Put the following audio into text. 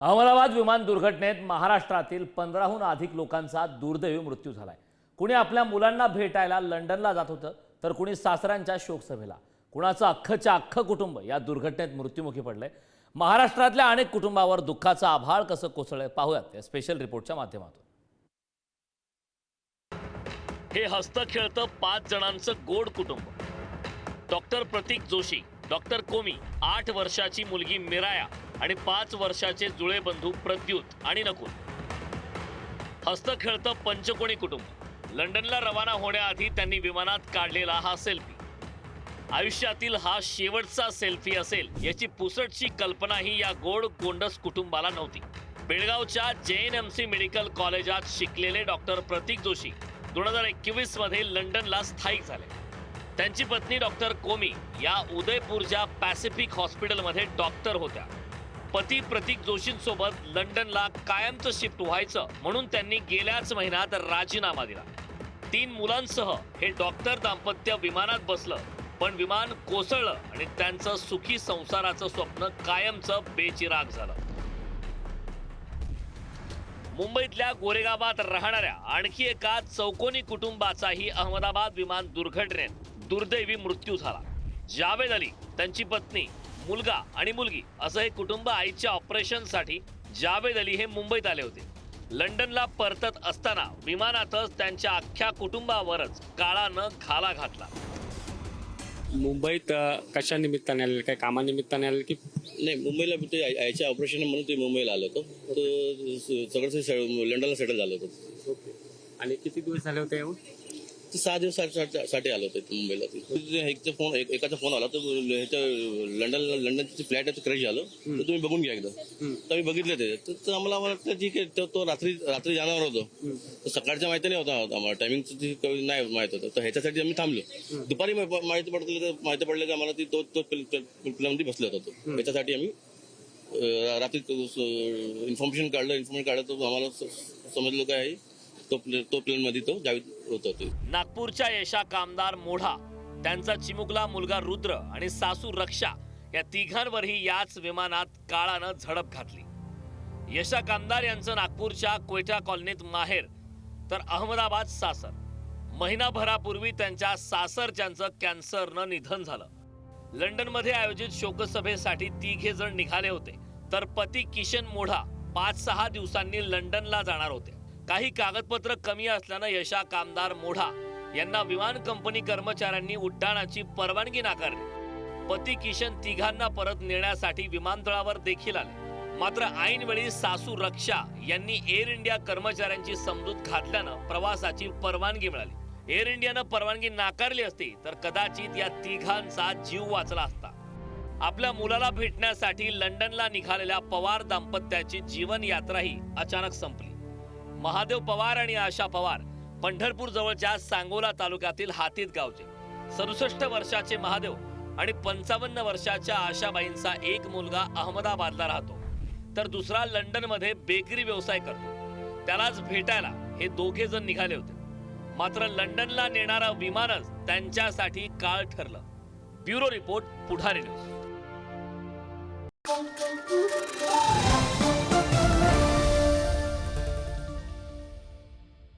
अहमदाबाद विमान दुर्घटनेत महाराष्ट्रातील 15हून अधिक लोकांचा दुर्दैवी मृत्यू झालाय। कुणी आपल्या मुलांना भेटायला लंडनला जात होतं, तर कुणी सासऱ्यांच्या शोकसभेला। कुणाचं अख्खच्या अख्खं कुटुंब या दुर्घटनेत मृत्युमुखी पडलंय। महाराष्ट्रातल्या अनेक कुटुंबावर दुःखाचं आभाळ कसं कोसळलंय पाहूयात या स्पेशल रिपोर्टच्या माध्यमातून। हे हसतं खेळतं 5 जणांचं गोड कुटुंब। डॉक्टर प्रतीक जोशी, डॉक्टर कोमी, 8 वर्षाची मुलगी मिराया आणि 5 वर्षाचे जुळे बंधू प्रद्युत आणि नकुल। हसतं खेळतं पंचकोणी कुटुंब। लंडनला रवाना होण्याआधी त्यांनी विमानात काढलेला हा सेल्फी। आयुष्यातील हा शेवटचा सेल्फी असेल याची पुसटची कल्पनाही या गोड गोंडस कुटुंबाला नव्हती। बेळगावच्या JNMC मेडिकल कॉलेजात शिकलेले डॉक्टर प्रतीक जोशी 2021 मध्ये लंडनला स्थायिक झाले। त्यांची पत्नी डॉक्टर कोमी या उदयपूरच्या पॅसिफिक हॉस्पिटलमध्ये डॉक्टर होत्या। पती प्रतीक जोशींसोबत लंडनला कायमचं शिफ्ट व्हायचं म्हणून त्यांनी गेल्याच महिन्यात राजीनामा दिला। 3 मुलांसह हे डॉक्टर दाम्पत्य विमानात बसलं, पण विमान कोसळलं आणि त्यांचं सुखी संसाराचं स्वप्न कायमचं बेचिराग झालं। मुंबईतल्या गोरेगावात राहणाऱ्या आणखी एका चौकोनी कुटुंबाचाही अहमदाबाद विमान दुर्घटनेत दुर्दैवी मृत्यू झाला। जावेद अली, त्यांची पत्नी, मुलगा आणि मुलगी असं हे कुटुंब आईच्या ऑपरेशनसाठी जावेद अली हे मुंबईत आले होते। लंडनला परतत असताना विमानातच त्यांच्या अख्ख्या कुटुंबावरच काळानं घाला घातला। मुंबईत कशा निमित्ताने आले, काय कामानिमित्ताने आले की नाही? मुंबईला ते आईच्या ऑपरेशन म्हणून ते मुंबईला आलो होतो, तर सगळं लंडनला सेटल झालं होतं। ओके. आणि किती दिवस झाले होते येऊन? ते 6 दिवसासाठी आलो होतो मुंबईला। एकाचा फोन आला, तर ह्याच्या लंडनची फ्लाईट आहे, क्रॅश झालं, तर तुम्ही बघून घ्या एकदा। तर आम्ही बघितलं ते, तर आम्हाला वाटतं ठीक आहे, तो रात्री जाणार होतो, तर सकाळच्या माहिती नाही होता आम्हाला, टायमिंग नाही माहित होतं, तर ह्याच्यासाठी आम्ही थांबलो। दुपारी माहिती पडलं की आम्हाला तो प्लेनमध्ये बसला होता, तो ह्याच्यासाठी आम्ही रात्री इन्फॉर्मेशन काढलं, तर आम्हाला समजलं काय आहे, तो प्लेन मध्ये तो जावेद होता। नागपूरच्या यशा कामदार मोढा, त्यांचा चिमुकला मुलगा रुद्र आणि सासू रक्षा या तिघांवरही याच विमानात काळानं झडप घातली। यशा कामदार यांचं नागपूरच्या कोयठा कॉलनीत माहेर, तर अहमदाबाद सासर। महिनाभरापूर्वी त्यांच्या सासरच्यांचं कॅन्सरनं निधन झालं। लंडनमध्ये आयोजित शोकसभेसाठी 3 जण निघाले होते, तर पती किशन मोढा 5-6 दिवसांनी लंडनला जाणार होते। काही कागदपत्र कमी असल्यानं यशा कामदार मोढा यांना विमान कंपनी कर्मचाऱ्यांनी उड्डाणाची परवानगी नाकारली। पती किशन तिघांना परत नेण्यासाठी विमानतळावर देखील आले, मात्र ऐनवेळी सासू रक्षा यांनी एअर इंडिया कर्मचाऱ्यांची समजूत घातल्यानं प्रवासाची परवानगी मिळाली। एअर इंडियानं परवानगी नाकारली असती तर कदाचित या तिघांचा जीव वाचला असता। आपल्या मुलाला भेटण्यासाठी लंडनला निघालेल्या पवार दाम्पत्याची जीवन यात्राही अचानक संपली। महादेव पवार आणि आशा पवार पंढरपूर जवळच्या सांगोला तालुक्यातील हातीत गावचे। 67 वर्षाचे महादेव आणि 55 वर्षाच्या आशाबाईंचा एक मुलगा अहमदाबादला राहतो, तर दुसरा लंडनमध्ये बेकरी व्यवसाय करतो। त्यालाच भेटायला हे 2 जण निघाले होते, मात्र लंडनला नेणारं विमानच त्यांच्यासाठी काळ ठरलं। ब्युरो रिपोर्ट, पुढारी न्यूज।